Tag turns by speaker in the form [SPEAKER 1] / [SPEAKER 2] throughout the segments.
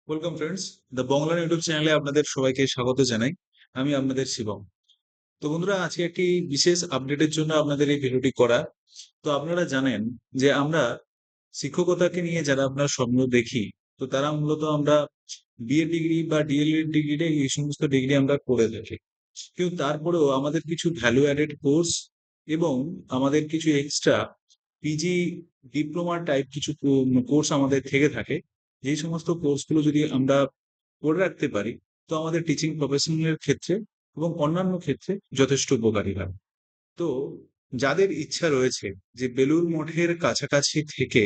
[SPEAKER 1] Welcome friends, the Bangla YouTube চ্যানেলে আপনাদের সবাইকে স্বাগত জানাই। আমি আপনাদের শিবম। তো বন্ধুরা, আজকে একটি বিশেষ আপডেটের জন্য আপনাদের এই ভিডিওটি করা। তো আপনারা জানেন যে আমরা শিক্ষকতাকে নিয়ে যারা আপনার স্বপ্ন দেখি, তো তারা মূলত আমরা বিএ ডিগ্রি বা ডিএলএড ডিগ্রি এই সমস্ত ডিগ্রি আমরা করে থাকি। কিন্তু তারপরেও আমাদের কিছু ভ্যালু অ্যাডেড কোর্স এবং আমাদের কিছু এক্সট্রা পিজি ডিপ্লোমা টাইপ কিছু কোর্স আমাদের থেকে থাকে। যেই সমস্ত কোর্সগুলো যদি আমরা করে রাখতে পারি, তো আমাদের টিচিং প্রফেশনের ক্ষেত্রে এবং অন্যান্য ক্ষেত্রে যথেষ্ট উপকারী হয়। তো যাদের ইচ্ছা রয়েছে যে বেলুড় মঠের কাছাকাছি থেকে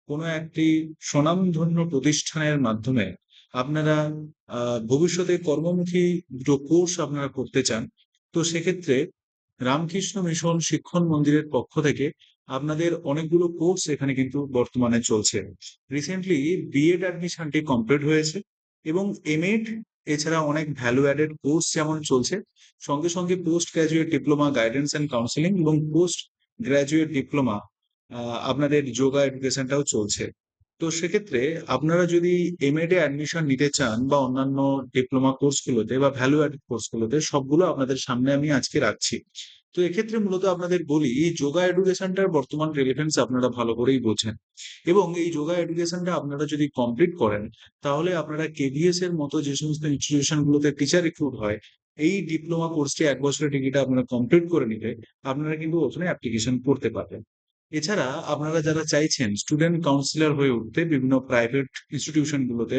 [SPEAKER 1] কোনো একটি স্বনামধন্য প্রতিষ্ঠানের মাধ্যমে আপনারা ভবিষ্যতে কর্মমুখী দুটো কোর্স আপনারা করতে চান, তো সেক্ষেত্রে রামকৃষ্ণ মিশন শিক্ষণ মন্দিরের পক্ষ থেকে আপনাদের অনেকগুলো কোর্স এখানে কিন্তু বর্তমানে চলছে। রিসেন্টলি বিএড অ্যাডমিশনটি কমপ্লিট হয়েছে এবং এমএড, এছাড়া অনেক ভ্যালু অ্যাডেড কোর্স যেমন চলছে, সঙ্গে সঙ্গে post graduate diploma guidance and counselling এবং পোস্ট গ্রাজুয়েট ডিপ্লোমা আপনাদের যোগা এডুকেশনটাও চলছে। তো সেক্ষেত্রে আপনারা যদি এমএড এ অ্যাডমিশন নিতে চান বা অন্যান্য ডিপ্লোমা কোর্সগুলোতে বা ভ্যালু অ্যাডেড কোর্সগুলোতে, সবগুলো আপনাদের সামনে আমি আজকে রাখছি। তো এক্ষেত্রে মূলত আপনাদের বলি, এই যোগা এডুকেশনটার বর্তমান রেলেভেন্স আপনারা ভালো করেই বোঝেন এবং এই যোগা এডুকেশনটা আপনারা যদি কমপ্লিট করেন, তাহলে আপনারা কেভিএস এর মতো যে সমস্ত ইনস্টিটিউশন গুলোতে টিচার রিক্রুট হয়, এই ডিপ্লোমা কোর্সটি 1 বছরের ডিগ্রিটা আপনারা কমপ্লিট করে নিলে আপনারা কিন্তু ওখানে অ্যাপ্লিকেশন করতে পারবেন। এছাড়া আপনারা যারা চাইছেন স্টুডেন্ট কাউন্সিলর হয়ে উঠতে বিভিন্ন প্রাইভেট ইনস্টিটিউশন গুলোতে,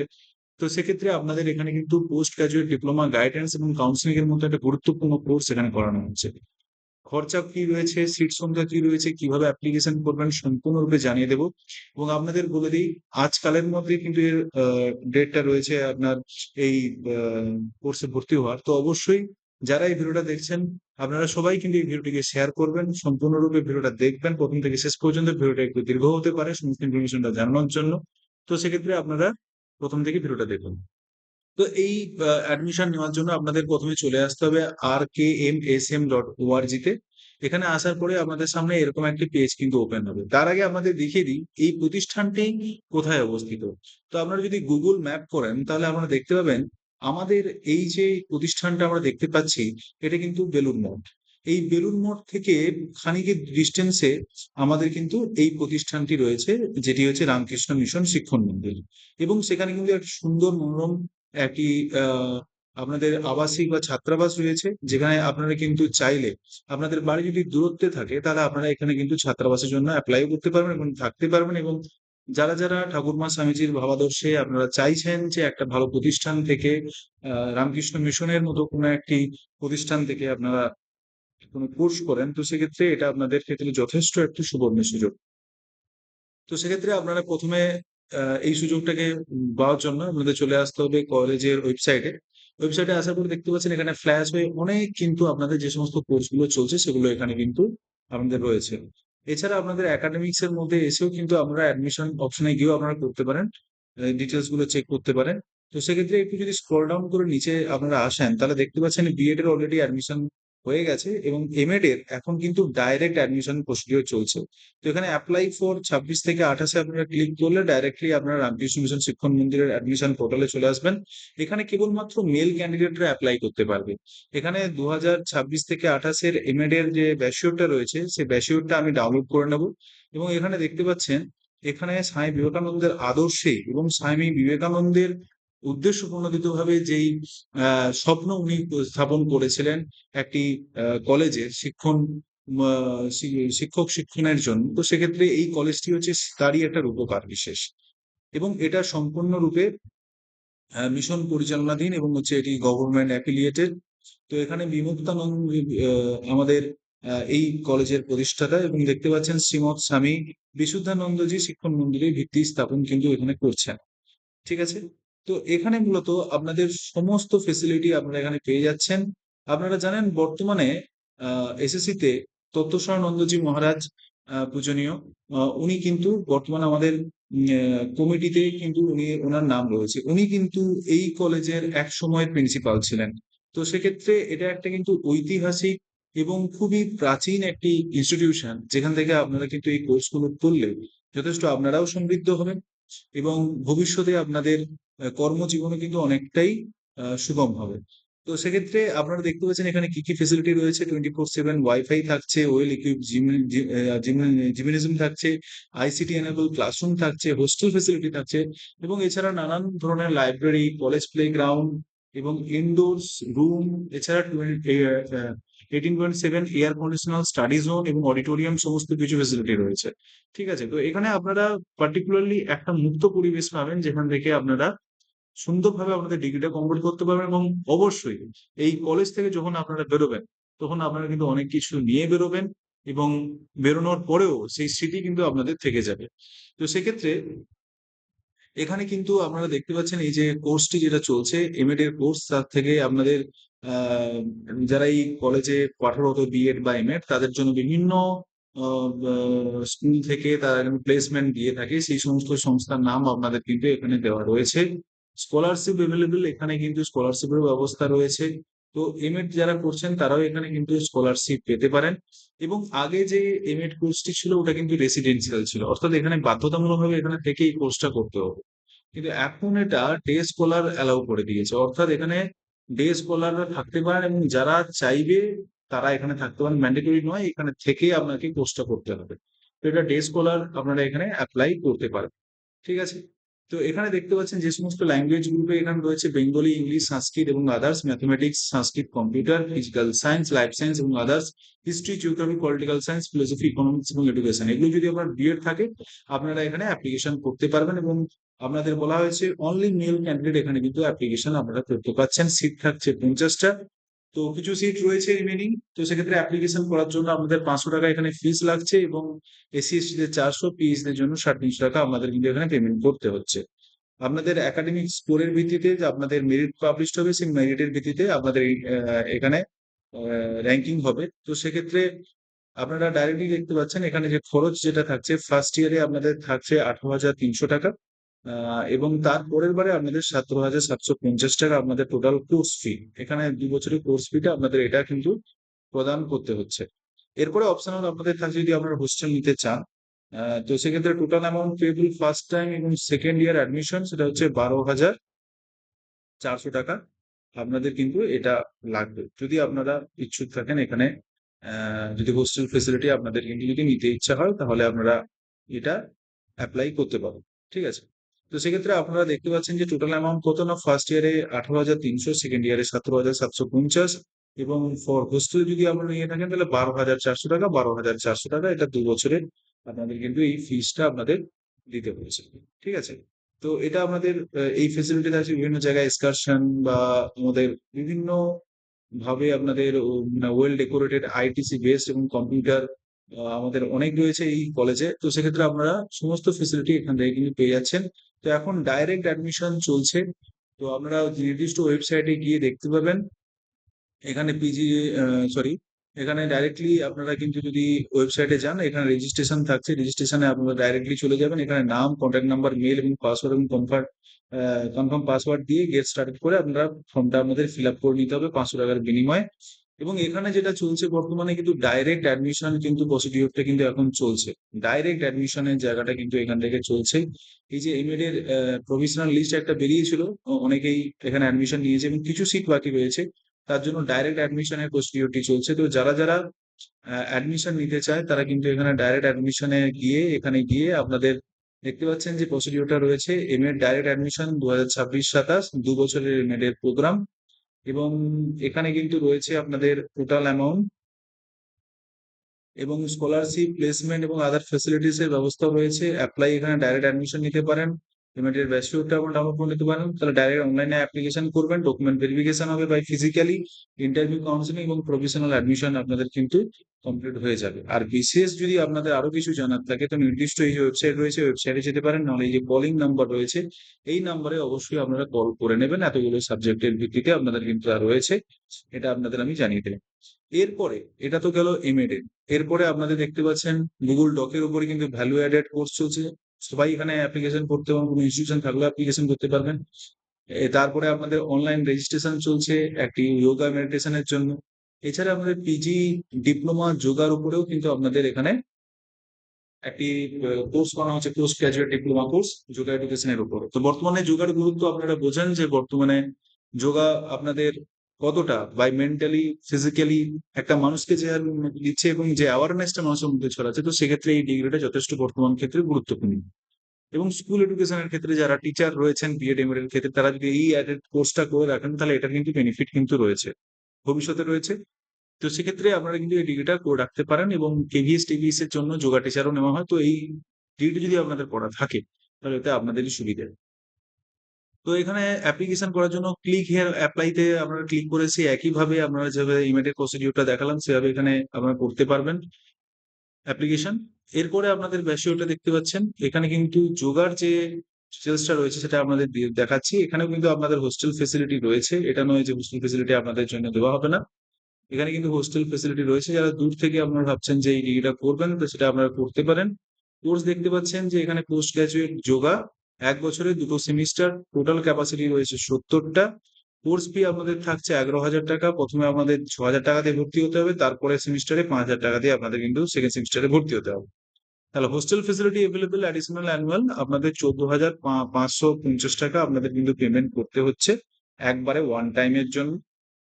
[SPEAKER 1] তো সেক্ষেত্রে আপনাদের এখানে কিন্তু পোস্ট গ্রাজুয়েট ডিপ্লোমা গাইডেন্স এবং কাউন্সিলিং এর মতো একটা গুরুত্বপূর্ণ কোর্স এখানে করানো হচ্ছে। খরচা কি রয়েছে, সিট সংখ্যা কি রয়েছে, কিভাবে অ্যাপ্লিকেশন করবেন সম্পূর্ণরূপে জানিয়ে দেবো। এবং আপনাদের বলে দিই, আজকালের মধ্যে কিন্তু এর ডেটটা রয়েছে আপনার এই কোর্সে ভর্তি হওয়ার। তো অবশ্যই যারা এই ভিডিওটা দেখছেন, আপনারা সবাই কিন্তু এই ভিডিওটিকে শেয়ার করবেন, সম্পূর্ণরূপে ভিডিওটা দেখবেন প্রথম থেকে শেষ পর্যন্ত। ভিডিওটা একটু দীর্ঘ হতে পারে সমস্ত ইনফরমেশনটা জানানোর জন্য। তো সেক্ষেত্রে আপনারা প্রথম থেকে ভিডিওটা দেখুন। তো এই অ্যাডমিশন নেওয়ার জন্য আপনাদের প্রথমে চলে আসতে হবে rkmsm.org তে। এখানে আসার পরে আপনাদের সামনে এরকম একটি পেজ কিন্তু ওপেন হবে। তার আগে আমাদের দেখিয়ে দিই এই প্রতিষ্ঠানটি কোথায় অবস্থিত। তো আপনারা যদি গুগল ম্যাপ করেন, তাহলে আপনারা দেখতে পাবেন আমাদের এই যে প্রতিষ্ঠানটা আমরা দেখতে পাচ্ছি, এটা কিন্তু বেলুড় মঠ। এই বেলুড় মঠ থেকে খানিকের ডিস্টেন্সে আমাদের কিন্তু এই প্রতিষ্ঠানটি রয়েছে, যেটি হচ্ছে রামকৃষ্ণ মিশন শিক্ষণ মন্দির। এবং সেখানে কিন্তু একটা সুন্দর মনোরম একটি আপনাদের আবাসিক বা ছাত্রাবাস রয়েছে, যেখানে আপনারা কিন্তু চাইলে আপনাদের বাড়ি যদি দূরত্বে থাকে, তাহলে আপনারা এখানে কিন্তু ছাত্রাবাসের জন্য অ্যাপ্লাই করতে পারবেন এবং থাকতে পারবেন। এবং যারা যারা ঠাকুরমা স্বামীজির ভাবাদর্শে আপনারা চাইছেন যে একটা ভালো প্রতিষ্ঠান থেকে, রামকৃষ্ণ মিশনের মতো কোনো একটি প্রতিষ্ঠান থেকে আপনারা কোনো কোর্স করেন, তো সেক্ষেত্রে এটা আপনাদের ক্ষেত্রে যথেষ্ট একটি সুবর্ণ সুযোগ। তো সেক্ষেত্রে আপনারা প্রথমে এই সুযোগটাকে পাওয়ার জন্য আপনাদের চলে আসতে হবে কলেজের ওয়েবসাইটে আসার পরে দেখতে পাচ্ছেন এখানে ফ্ল্যাশ হয়ে অনেক কিন্তু আপনাদের যে সমস্ত কোর্স গুলো চলছে সেগুলো এখানে কিন্তু আপনাদের রয়েছে। এছাড়া আপনাদের একাডেমিক্স এর মধ্যে এসেও কিন্তু আপনারা অ্যাডমিশন অপশনে গিয়েও আপনারা করতে পারেন, ডিটেলস গুলো চেক করতে পারেন। তো সেক্ষেত্রে একটু যদি স্ক্রল ডাউন করে নিচে আপনারা আসেন, তাহলে দেখতে পাচ্ছেন বিএড এর অলরেডি অ্যাডমিশন হয়ে গেছে এবং এমএড এর এখন কিন্তু ডাইরেক্ট অ্যাডমিশন প্রসিডিওর চলছে। তো এখানে অ্যাপ্লাই ফর 26 থেকে 28-এ আপনারা ক্লিক করলে ডাইরেক্টলি আপনারা রামকৃষ্ণ মিশন শিক্ষণ মন্দিরের অ্যাডমিশন পোর্টালে চলে আসবেন। এখানে কেবলমাত্র মেল ক্যান্ডিডেটরা অ্যাপ্লাই করতে পারবে। এখানে 2026 থেকে 28-এর এমএড এর যে ব্যাচিওরটা রয়েছে, সেই ব্যাচিওরটা আমি ডাউনলোড করে নেব। এবং এখানে দেখতে পাচ্ছেন এখানে স্বামী বিবেকানন্দের আদর্শে এবং স্বামী বিবেকানন্দের উদ্দেশ্য প্রণোদিত ভাবে যেই স্বপ্ন উনি স্থাপন করেছিলেন একটি কলেজের শিক্ষক শিক্ষণের জন্য, তো সেক্ষেত্রে এই কলেজটি হচ্ছে তারই একটা রূপকার বিশেষ। এবং এটা সম্পূর্ণরূপে মিশন পরিচালনাধীন এবং হচ্ছে এটি গভর্নমেন্ট অ্যাফিলিয়েটেড। তো এখানে বিমুক্তানন্দ আমাদের এই কলেজের প্রতিষ্ঠাতা, এবং দেখতে পাচ্ছেন শ্রীমৎ স্বামী বিশুদ্ধানন্দজি শিক্ষণ মন্দিরের ভিত্তি স্থাপন কিন্তু এখানে করছেন। ঠিক আছে। তো এখানে মূলত আপনাদের সমস্ত ফেসিলিটি আপনারা এখানে পেয়ে যাচ্ছেন। আপনারা জানেন বর্তমানে এসএসসি তে তত্ত্বস্বরানন্দজি মহারাজ পূজনীয়, উনি কিন্তু বর্তমানে আমাদের কমিটিতে কিন্তু ওনার নাম রয়েছে। উনি কিন্তু এই কলেজের এক সময়ের প্রিন্সিপাল ছিলেন। তো সেক্ষেত্রে এটা একটা কিন্তু ঐতিহাসিক এবং খুবই প্রাচীন একটি ইনস্টিটিউশন, যেখান থেকে আপনারা কিন্তু এই কোর্সগুলো করলে যথেষ্ট আপনারাও সমৃদ্ধ হবেন এবং ভবিষ্যতে আপনাদের কর্মজীবনে কিন্তু অনেকটাই সুগম হবে। তো সেক্ষেত্রে আপনারা দেখতে পাচ্ছেন এখানে কি কি ফেসিলিটি রয়েছে। 24/7 ওয়াইফাই থাকছে, ওয়েল ইকুইপ জিমনেজিয়াম থাকছে, আইসিটি এনেবল ক্লাসরুম থাকছে, হোস্টেল ফেসিলিটি থাকছে, এবং এছাড়া নানান ধরনের লাইব্রেরি, কলেজ প্লে গ্রাউন্ড এবং ইনডোরস রুম, এছাড়া 18.7 এয়ার কন্ডিশনাল স্টাডি জোন এবং অডিটোরিয়াম, সমস্ত কিছু ফেসিলিটি রয়েছে। ঠিক আছে, তো এখানে আপনারা পার্টিকুলারলি একটা মুক্ত পরিবেশ পাবেন, যেখান থেকে আপনারা সুন্দরভাবে আপনাদের ডিগ্রিটা কমপ্লিট করতে পারবেন। এবং অবশ্যই এই কলেজ থেকে যখন আপনারা বেরোবেন, তখন আপনারা কিন্তু অনেক কিছু নিয়ে বেরোবেন, এবং বেরোনোর পরেও সেই স্মৃতি কিন্তু আপনাদের থেকে যাবে। তো সেক্ষেত্রে এখানে কিন্তু আপনারা দেখতে পাচ্ছেন এই যে কোর্সটি যেটা চলছে, এমএড এর কোর্স, তার থেকে আপনাদের আহ, যারা এই কলেজে পাঠরত, বিএড বা এমএড, তাদের জন্য বিভিন্ন স্কুল থেকে তারা প্লেসমেন্ট দিয়ে থাকে। সেই সমস্ত সংস্থার নাম আপনাদের কিন্তু এখানে দেওয়া রয়েছে। স্কলারশিপ এভেলেবেল, এখানে কিন্তু স্কলারশিপের ব্যবস্থা রয়েছে। তো এমএড যারা করছেন তারাও এখানে কিন্তু স্কলারশিপ পেতে পারেন। এবং আগে যে এমএড কোর্সটি ছিল ওটা কিন্তু রেসিডেন্সিয়াল ছিল, অর্থাৎ এখানে বাধ্যতামূলকভাবে এখানে থেকে এই কোর্সটা করতে হবে। কিন্তু এখন এটা ডে স্কলার অ্যালাউ করে দিয়েছে, অর্থাৎ এখানে ডে স্কলাররা থাকতে পারেন, এবং যারা চাইবে তারা এখানে থাকতে পারেন, ম্যান্ডেটরি নয় এখানে থেকে আপনাকে কোর্সটা করতে হবে। তো এটা ডে স্কলার আপনারা এখানে অ্যাপ্লাই করতে পারেন। ঠিক আছে, তো এখানে দেখতে পাচ্ছেন যে সমস্ত ল্যাঙ্গুয়েজ গ্রুপে এখানে রয়েছে বেঙ্গলি, ইংলিশ, সংস্কৃত এবং আদার্স, ম্যাথমেটিক্স, সংস্কৃত, computer, physical science, life science এবং others, history, geography, political science, philosophy, economics এবং এডুকেশন। এগুলো যদি আপনার বিএড থাকে আপনারা এখানে অ্যাপ্লিকেশন করতে পারবেন। এবং আপনাদের বলা হয়েছে অনলি মেল ক্যান্ডিডেট এখানে কিন্তু অ্যাপ্লিকেশন আপনারা করতে পারছেন। সিট থাকছে 50টা। তো কিছু সিট রয়েছে রিমেনিং। তো সেক্ষেত্রে অ্যাপ্লিকেশন করার জন্য আপনাদের 500 টাকা এখানে ফিস লাগছে, এবং এসসি এসটি দের 400, পিএইচডি দের জন্য 350 টাকা আপনাদের কিন্তু এখানে পেমেন্ট করতে হচ্ছে। আপনাদের একাডেমিক স্কোরের ভিত্তিতে যে আপনাদের মেরিট পাবলিশড হবে, সেই মেরিটের ভিত্তিতে আপনাদের এখানে র্যাঙ্কিং হবে। তো সেক্ষেত্রে আপনারা ডাইরেক্টলি দেখতে পাচ্ছেন এখানে যে খরচ যেটা থাকছে, ফার্স্ট ইয়ারে আপনাদের থাকছে 18,300 টাকা, এবং তার পরের বারে আপনাদের 17,750 টাকা আপনাদের টোটাল কোর্স ফি। এখানে 2 বছরের কোর্স ফিটা আপনাদের এটা কিন্তু প্রদান করতে হচ্ছে। এরপরে অপশনাল আপনাদের থাকছে যদি আপনারা হোস্টেল নিতে চান, তো সেক্ষেত্রে total amount payable first time এবং সেকেন্ড ইয়ার অ্যাডমিশন সেটা হচ্ছে 12,400 টাকা আপনাদের কিন্তু এটা লাগবে, যদি আপনারা ইচ্ছুক থাকেন এখানে। যদি হোস্টেল ফেসিলিটি আপনাদের কিন্তু যদি নিতে ইচ্ছা হয় তাহলে আপনারা এটা অ্যাপ্লাই করতে পারেন। ঠিক আছে, তো সেক্ষেত্রে আপনারা দেখতে পাচ্ছেন যে টোটাল অ্যামাউন্ট কত না, ফার্স্ট ইয়ারে 18,300, সেকেন্ড ইয়ারে 17,750, এবং ফর হোস্টেল যদি আপনারা নিয়ে থাকেন তাহলে 12,400 টাকা, 12,400 টাকা, এটা 2 বছরের আপনাদের কিন্তু এই ফিসটা আপনাদের দিতে হয়েছে। ঠিক আছে, তো এটা আমাদের এই ফেসিলিটি আছে বিভিন্ন জায়গায় এক্সকারশন বা আমাদের বিভিন্ন ভাবে আপনাদের ওয়েল ডেকোরেটেড আইটিসি বেসড এবং কম্পিউটার আমাদের অনেক রয়েছে এই কলেজে। তো সেক্ষেত্রে আপনারা সমস্ত ফেসিলিটি এখান থেকে কিন্তু পেয়ে যাচ্ছেন। তো এখন ডাইরেক্ট অ্যাডমিশন চলছে। তো আপনারা নির্দিষ্ট ওয়েবসাইটে গিয়ে দেখতে পাবেন এখানে পিজি, সরি, এখানে ডাইরেক্টলি আপনারা কিন্তু যদি ওয়েবসাইটে যান এখানে রেজিস্ট্রেশন থাকছে, রেজিস্ট্রেশনে আপনারা ডাইরেক্টলি চলে যাবেন। এখানে নাম, কন্ট্যাক্ট নাম্বার, মেল এবং পাসওয়ার্ড এবং কনফার্ম পাসওয়ার্ড দিয়ে গেট স্টার্ট করে আপনারা ফর্মটা আপনাদের ফিল আপ করে নিতে হবে 500 টাকার বিনিময়ে। এবং এখানে যেটা চলছে বর্তমানে কিন্তু ডাইরেক্ট অ্যাডমিশন কিন্তু প্রসিডিওরটা কিন্তু এখন চলছে। ডাইরেক্ট অ্যাডমিশনের জায়গাটা কিন্তু এখান থেকে চলছে। এই যে এমএড এর প্রভিশনাল লিস্ট একটা বেরিয়েছিল, অনেকেই এখানে অ্যাডমিশন নিয়েছে এবং কিছু সিট বাকি রয়েছে, তার জন্য ডাইরেক্ট অ্যাডমিশনের প্রসিডিওরটি চলছে। তো যারা যারা অ্যাডমিশন নিতে চায় তারা কিন্তু এখানে ডাইরেক্ট অ্যাডমিশনে গিয়ে এখানে গিয়ে আপনাদের দেখতে পাচ্ছেন যে প্রসিডিওরটা রয়েছে, এমএড ডাইরেক্ট অ্যাডমিশন 2026-27 2 বছরের এমএড এর প্রোগ্রাম। এবং এখানে কিন্তু রয়েছে আপনাদের টোটাল অ্যামাউন্ট এবং স্কলারশিপ, প্লেসমেন্ট এবং আদার ফ্যাসিলিটিস এর ব্যবস্থা রয়েছে। অ্যাপ্লাই এখানে ডাইরেক্ট অ্যাডমিশন নিতে পারেন, পেমেন্টের ব্যাচলিউরটা আপনার ডাউনলোড করে নিতে পারেন। তাহলে ডাইরেক্ট অনলাইনে অ্যাপ্লিকেশন করবেন, ডকুমেন্ট ভেরিফিকেশন হবে বাই ফিজিক্যালি, ইন্টারভিউ, কাউন্সিলিং এবং প্রফেশনাল অ্যাডমিশন আপনাদের কিন্তু কমপ্লিট হয়ে যাবে। আর বিশেষ যদি আপনাদের আরো কিছু জানার থাকে তো নির্দিষ্ট এই যে ওয়েবসাইট রয়েছে ওয়েবসাইটে যেতে পারেন, নাহলে এই যে কলিং নাম্বার রয়েছে এই নাম্বারে অবশ্যই আপনারা কল করে নেবেন। এতগুলো সাবজেক্টের ভিত্তিতে আপনাদের কিন্তু রয়েছে, এটা আপনাদের আমি জানিয়ে দিলাম। এরপরে এটা তো গেল এমএড এর। এরপরে আপনাদের দেখতে পাচ্ছেন গুগল ডকের উপরে কিন্তু ভ্যালু অ্যাডেড কোর্স চলছে। সবাই এখানে অ্যাপ্লিকেশন করতে পারবেন, কোনো ইনস্টিটিউশন থাকলে অ্যাপ্লিকেশন করতে পারবেন। তারপরে আপনাদের অনলাইন রেজিস্ট্রেশন চলছে একটি যোগা মেডিটেশনের জন্য। এছাড়া আপনাদের পিজি, ডিপ্লোমা যোগার উপরেও কিন্তু আপনাদের এখানে একটি কোর্স করানো হচ্ছে, post graduate diploma course yoga এডুকেশনের উপর। তো বর্তমানে যোগার গুরুত্ব আপনারা বোঝেন যে বর্তমানে যোগা আপনাদের কতটা বাই মেন্টালি ফিজিক্যালি একটা মানুষকে যে দিচ্ছে এবং যে অ্যাওয়ারনেসটা মানুষের মধ্যে ছড়াচ্ছে, তো সেক্ষেত্রে এই ডিগ্রিটা যথেষ্ট বর্তমান ক্ষেত্রে গুরুত্বপূর্ণ। এবং স্কুল এডুকেশনের ক্ষেত্রে যারা টিচার রয়েছেন বিএড এমএড এর ক্ষেত্রে, তারা যদি এই অ্যাডেড কোর্সটা করে রাখেন তাহলে এটার কিন্তু বেনিফিট কিন্তু রয়েছে, ভবিষ্যতে রয়েছে। তো সেক্ষেত্রে আপনারা কিন্তু এই ডিগ্রিটা করে রাখতে পারেন, এবং কেভিএস টিভিএস এর জন্য যোগা টিচারও নেওয়া হয়। তো এই ডিগ্রি যদি আপনাদের করা থাকে তাহলে এতে আপনাদেরই সুবিধা। তো এখানে অ্যাপ্লিকেশন করার জন্য ক্লিক হিয়ার অ্যাপ্লাইতে আপনারা ক্লিক করে সেই একইভাবে আপনারা যেভাবে ইমেলের প্রসিডিউরটা দেখালাম সেভাবে এখানে আপনারা করতে পারবেন অ্যাপ্লিকেশন। এরপরে আপনাদের ব্যাসিওটা দেখতে পাচ্ছেন, এখানে কিন্তু যোগার যে ডিটেলসটা রয়েছে সেটা আপনাদের দেখাচ্ছি। এখানেও কিন্তু আপনাদের হোস্টেল ফেসিলিটি রয়েছে, এটা নয় যে হোস্টেল ফেসিলিটি আপনাদের জন্য দেওয়া হবে না। এখানে কিন্তু হোস্টেল ফেসিলিটি রয়েছে। যারা দূর থেকে আপনারা ভাবছেন যে এই ডিগ্রিটা করবেন, তো সেটা আপনারা করতে পারেন। কোর্স দেখতে পাচ্ছেন যে এখানে পোস্ট গ্রাজুয়েট যোগা 1 বছরে 2 সেমিস্টার, টোটাল ক্যাপাসিটি রয়েছে 70টা। কোর্স ফি আপনাদের থাকছে 11,000 টাকা। প্রথমে আপনাদের 6,000 টাকা দিয়ে ভর্তি হতে হবে, তারপরে সেমিস্টারে 5,000 টাকা দিয়ে আপনাদের কিন্তু সেকেন্ড সেমিস্টারে ভর্তি হতে হবে। তাহলে hostel facility available additional annual আপনাদের 14,550 টাকা আপনাদের কিন্তু পেমেন্ট করতে হচ্ছে একবারে ওয়ান টাইমের জন্য।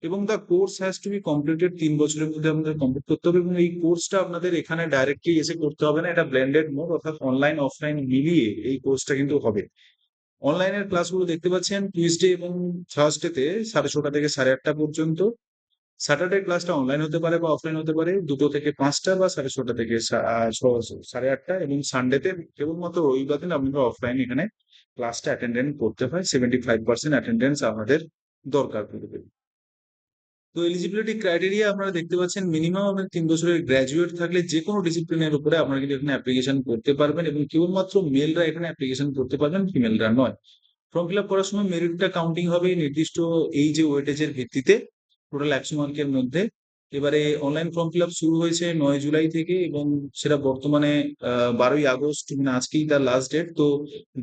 [SPEAKER 1] এবং the course has to be completed, 3 বছরের মধ্যে আপনাদের কমপ্লিট করতে হবে। এবং এই কোর্সটা আপনাদের এখানে ডাইরেক্টলি এসে করতে হবে না, এটা ব্লেন্ডেড মোড, অর্থাৎ অনলাইন অফলাইন মিলিয়ে এই কোর্সটা কিন্তু হবে। অনলাইনের ক্লাসগুলো দেখতে পাচ্ছেন টিউসডে এবং থার্সডেতে 6:30 থেকে 8:30 পর্যন্ত। স্যাটারডে ক্লাসটা অনলাইন হতে পারে বা অফলাইন হতে পারে, 2টো থেকে 5টা বা 6:30 থেকে 8:30। এবং সানডেতে কেবলমাত্র রবিবার দিন আপনারা অফলাইন এখানে ক্লাসটা অ্যাটেন্ডেন্স করতে হয়। 75% অ্যাটেন্ডেন্স আমাদের দরকার পড়বে। তো এলিজিবিলিটি ক্রাইটেরিয়া আপনারা দেখতে পাচ্ছেন, মিনিমাম আপনার 3 বছরের গ্র্যাজুয়েট থাকলে যে কোনো ডিসিপ্লিনের উপরে আপনারা কিন্তু এখানে অ্যাপ্লিকেশন করতে পারবেন, এবং কেবলমাত্র মেলরা এখানে অ্যাপ্লিকেশন করতে পারবেন, ফিমেলরা নয়। ফর্ম ফিল আপ করার সময় মেরিটটা কাউন্টিং হবে নির্দিষ্ট এই যে ওয়েটেজের ভিত্তিতে, টোটাল 100 মার্কের মধ্যে। এবারে অনলাইন ফর্ম ফিল আপ শুরু হয়েছে 9 জুলাই থেকে, এবং সেটা বর্তমানে 12ই আগস্ট, মানে আজকেই তার লাস্ট ডেট। তো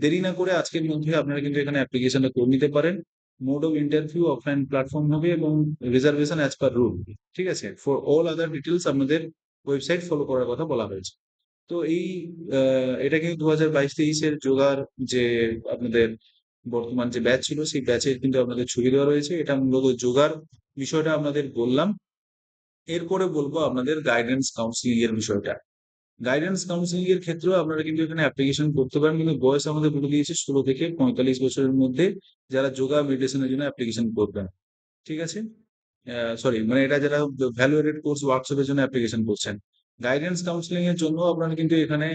[SPEAKER 1] দেরি না করে আজকের মধ্যে আপনারা কিন্তু এখানে অ্যাপ্লিকেশনটা করে নিতে পারেন। Mode of interview offline platform হবে, এবং রিজার্ভেশন অ্যাজ পার রুল। ঠিক আছে, ফর অল আদার ডিটেলস আপনাদের ওয়েবসাইট ফলো করার কথা বলা হয়েছে। তো এই এটা কিন্তু 2022-23-এর যোগার যে আপনাদের বর্তমান যে ব্যাচ ছিল সেই ব্যাচের কিন্তু আপনাদের ছবি দেওয়া রয়েছে। এটা মূলত যোগার বিষয়টা আপনাদের বললাম। এরপরে বলবো আপনাদের গাইডেন্স কাউন্সিলিং এর বিষয়টা। গাইডেন্স কাউন্সিলিং এর ক্ষেত্রেও আপনারা কিন্তু এখানে অ্যাপ্লিকেশন করতে পারেন, কিন্তু বয়স আমাদের বলে দিয়েছে 16 থেকে 45 বছরের মধ্যে যারা যোগা মেডিটেশনের জন্য অ্যাপ্লিকেশন করবেন। ঠিক আছে, সরি, মানে এটা যারা ভ্যালুয়েটেড কোর্স ওয়ার্কশপের জন্য অ্যাপ্লিকেশন করছেন। গাইডেন্স কাউন্সিলিং এর জন্য আপনারা কিন্তু এখানে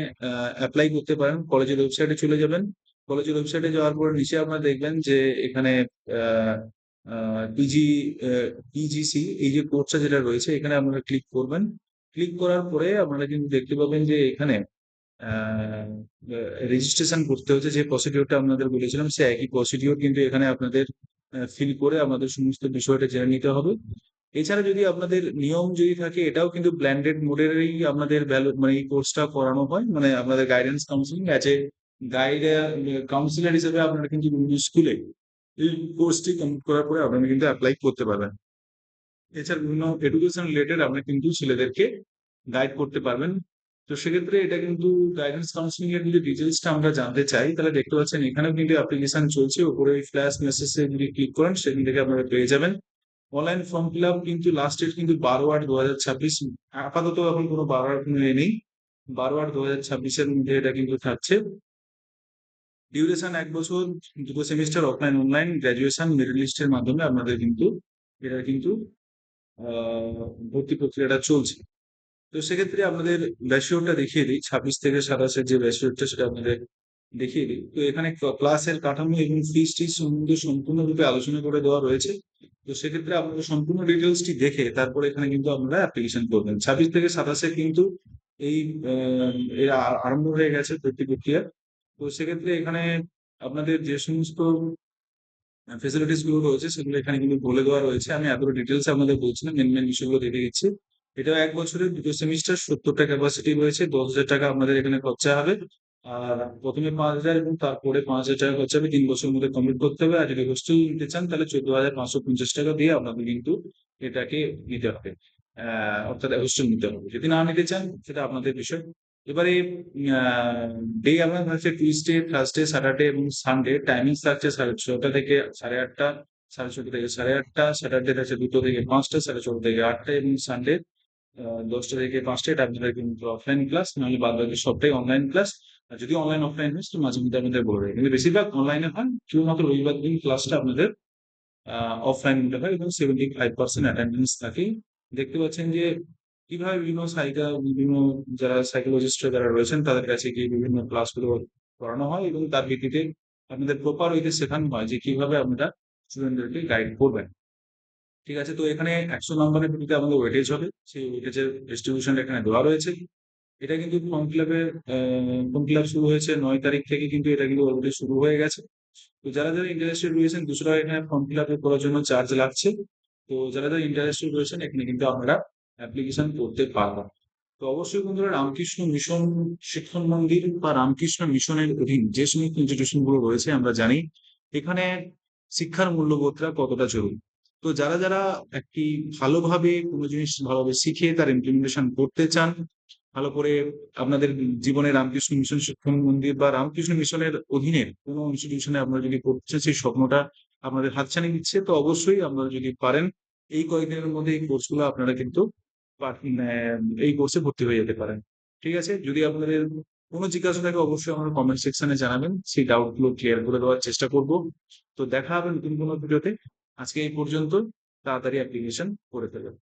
[SPEAKER 1] অ্যাপ্লাই করতে পারেন। কলেজের ওয়েবসাইটে চলে যাবেন। কলেজের ওয়েবসাইটে যাওয়ার পর নিচে আপনারা দেখবেন যে এখানে পিজি পিজিসি এই যে কোর্সটা যেটা রয়েছে এখানে আপনারা ক্লিক করবেন। ক্লিক করার পরে আপনারা কিন্তু দেখতে পাবেন যে এখানে রেজিস্ট্রেশন করতে হচ্ছে, যে প্রসিডিওরটা আপনাদের বলেছিলাম সে একই প্রসিডিওর কিন্তু এখানে আপনাদের ফিল করে আমাদের সমস্ত বিষয়টা জেনে নিতে হবে। এছাড়া যদি আপনাদের নিয়ম যদি থাকে, এটাও কিন্তু ব্ল্যান্ডেড মোডেরই আপনাদের ভ্যালু, মানে এই কোর্সটা করানো হয়, মানে আপনাদের guidance counselling as a guide councillor হিসেবে আপনারা কিন্তু বিভিন্ন স্কুলে এই কোর্সটি কমপ্লিট করার পরে আপনারা কিন্তু অ্যাপ্লাই করতে পারবেন। এছাড়া বিভিন্ন এডুকেশন রিলেটেড আপনি কিন্তু ছেলেদেরকে গাইড করতে পারবেন। তো সেক্ষেত্রে এটা কিন্তু গাইডেন্স কাউন্সিলিং এর যদি ডিটেলসটা আমরা জানতে চাই, তাহলে দেখতে পাচ্ছেন এখানেও কিন্তু অ্যাপ্লিকেশন চলছে। উপরে ওই ফ্ল্যাশ মেসেজে যদি ক্লিক করেন সেখান থেকে আপনারা পেয়ে যাবেন। অনলাইন ফর্ম ফিল আপ কিন্তু লাস্ট ডেট কিন্তু 12/8/2026। আপাতত এখন কোনো 12 কোনো এ নেই। 12/8/2026-এর মধ্যে এটা কিন্তু থাকছে। ডিউরেশন 1 বছর, 2 semester, offline online, graduation merit লিস্টের মাধ্যমে আপনাদের কিন্তু এটা কিন্তু ভর্তি প্রক্রিয়াটা চলছে। তো সেক্ষেত্রে আপনাদের ব্যাসিওরটা দেখিয়ে দিই, 26 থেকে 27-এর যে ব্যাসিওরটা সেটা আপনাদের দেখিয়ে দিই। তো এখানে ক্লাসের কাঠামো এবং ফিসটি সম্বন্ধে সম্পূর্ণরূপে আলোচনা করে দেওয়া রয়েছে। তো সেক্ষেত্রে আপনারা সম্পূর্ণ ডিটেলসটি দেখে তারপরে এখানে কিন্তু আপনারা অ্যাপ্লিকেশন করবেন। 26 থেকে 27-এ কিন্তু এই এর আরম্ভ হয়ে গেছে ভর্তি প্রক্রিয়া। তো সেক্ষেত্রে এখানে আপনাদের যে সমস্ত ফেসিলিটিস গুলো রয়েছে সেগুলো এখানে কিন্তু বলে দেওয়া রয়েছে। আমি এত ডিটেলস আপনাদের বলছি না, মেন মেন বিষয়গুলো দেখে দিচ্ছি। এটা 1 বছরের 2 সেমিস্টার, 70টা ক্যাপাসিটি রয়েছে, 10,000 টাকা আপনাদের এখানে খরচা হবে। আর প্রথমে 5,000 এবং তারপরে 5,000 টাকা খরচা হবে, 3 বছরের মধ্যে কমপ্লিট করতে হবে। আর যদি হোস্টেল নিতে চান তাহলে 14,550 টাকা দিয়ে আপনাদের কিন্তু এটাকে নিতে হবে, অর্থাৎ হোস্টেল নিতে হবে। যদি না নিতে চান সেটা আপনাদের বিষয়। এবারে ডে আপনার হচ্ছে টিউসডে, থার্সডে, স্যাটারডে এবং সানডে। টাইমিং থাকছে 6:30 থেকে 8:30, 6:30 থেকে 8:30, স্যাটারডে থাকছে 2টো থেকে 5টা, 4:30 থেকে 8টা, এবং সানডে 10টা থেকে 5টা। এটা আপনাদের কিন্তু অফলাইন ক্লাস, নাহলে বাদ বাকি সবটাই অনলাইন ক্লাস। আর যদি অনলাইন অফলাইন হয় তো মাঝে মধ্যে আপনাদের বলে দেয়, কিন্তু বেশিরভাগ অনলাইনে হয়। শুধুমাত্র রবিবার দিন ক্লাসটা আপনাদের অফলাইন নিতে হয় এবং 75% অ্যাটেন্ডেন্স থাকে। দেখতে পাচ্ছেন যে কিভাবে বিভিন্ন যারা সাইকোলজিস্ট যারা রয়েছেন তাদের কাছে গিয়ে বিভিন্ন ক্লাসগুলো করানো হয়, এবং তার ভিত্তিতে আপনাদের প্রপার ওইতে শেখানো হয় যে কিভাবে আপনারা স্টুডেন্টদেরকে গাইড করবেন। ঠিক আছে, তো এখানে 100 নম্বরের ভিত্তিতে আমাদের ওয়েটেজ হবে, সেই ওয়েটেজের ডিস্ট্রিবিউশন এখানে দেওয়া রয়েছে। এটা কিন্তু ফর্ম ফিল আপ শুরু হয়েছে 9 তারিখ থেকে, কিন্তু এটা কিন্তু অলরেডি শুরু হয়ে গেছে। তো যারা ইন্টারেস্টেড রয়েছেন, 200 টাকা এখানে ফর্ম ফিল আপ করার জন্য চার্জ লাগছে। তো যারা ইন্টারেস্টেড রয়েছেন এখানে কিন্তু আপনারা অ্যাপ্লিকেশন করতে পারবেন। তো অবশ্যই বন্ধুরা, রামকৃষ্ণ মিশন শিক্ষণ মন্দির বা রামকৃষ্ণ মিশনের অধীন যে সমস্ত ইনস্টিটিউশন গুলো রয়েছে আমরা জানি এখানে শিক্ষার মূল্যবোধটা কতটা জরুরি। তো যারা একটি ভালোভাবে কোনো জিনিস ভালোভাবে শিখে তার ইমপ্লিমেন্টেশন করতে চান, ভালো করে আপনাদের জীবনে রামকৃষ্ণ মিশন শিক্ষণ মন্দির বা রামকৃষ্ণ মিশনের অধীনের কোনো ইনস্টিটিউশনে আপনারা যদি পড়তে চান, সেই স্বপ্নটা আপনাদের হাতছানি দিচ্ছে, তো অবশ্যই আপনারা যদি পারেন এই কয়েকদিনের মধ্যে এই কোর্সগুলো আপনারা কিন্তু এই কোর্সে ভর্তি হয়ে যেতে পারেন। ঠিক আছে, যদি আপনাদের কোনো জিজ্ঞাসা থাকে অবশ্যই আমার কমেন্ট সেকশনে জানাবেন, সেই ডাউট গুলো ক্লিয়ার করে দেওয়ার চেষ্টা করব। তো দেখা হবে নতুন কোনো ভিডিওতে। আজকে এই পর্যন্ত। তাড়াতাড়ি অ্যাপ্লিকেশন করে ফেলবেন।